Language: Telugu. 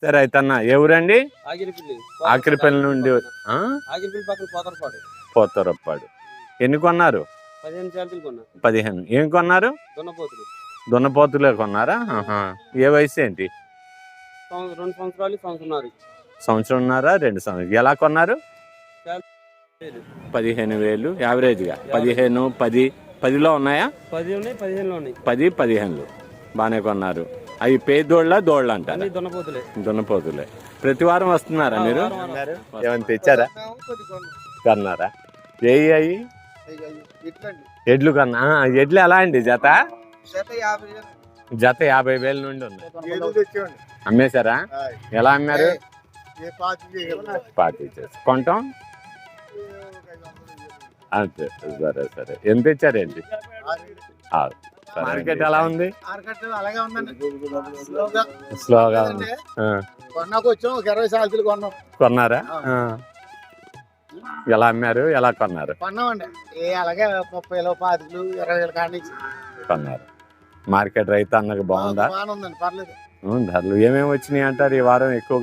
సరే అయితే అన్న ఎవరండి? ఆగిరిపల్లి ఆఖరిపల్లి నుండి ఆగిరిపల్లి పక్కన పోతరపాడు. పోతారప్పాడు. ఎన్ని కొన్నారు? 15 జాతులు కొన్నా. 15. ఏం కొన్నారు? దున్నపోతులు. దున్నపోతులే కొన్నారా? ఏ వయసు ఏంటి? 2 సంవత్సరాలు, సంవత్సరంన్నర. సంవత్సరంన్నర, 2 సంవత్సరాలు. ఎలా కొన్నారు? 15,000 యావరేజ్గా. 15, 10, 10లో ఉన్నాయా? 10 ఉన్నాయి, 15లో ఉన్నాయి. 10, 15 బాగానే కొన్నారు. అవి పేదోళ్ళ దోళ్ళ అంటారు? దున్నపోతులే. దున్నపోతులే. ప్రతి వారం వస్తున్నారా మీరు? ఏమైనా తెచ్చారా? కొన్నారా? ఏవి అవి ఎడ్లు కన్నా? ఎడ్లు ఎలా అండి జత? జత 50,000 నుండి ఉంది. అమ్మేశారా? ఎలా అమ్మారు? పార్టీ చేసి కొంటాం అంతే. సరే సరే. ఎంత తెచ్చారేంటి? మార్కెట్ ఎలా ఉంది? స్లోగా ఉంది. కొన్నారా? ఎలా అమ్మారు? ఎలా కొన్నారు? కొన్నారు. మార్కెట్ రైతు అన్నకు బాగుందా? ధరలు ఏమేమి వచ్చినాయి అంటారు ఈ వారం ఎక్కువగా?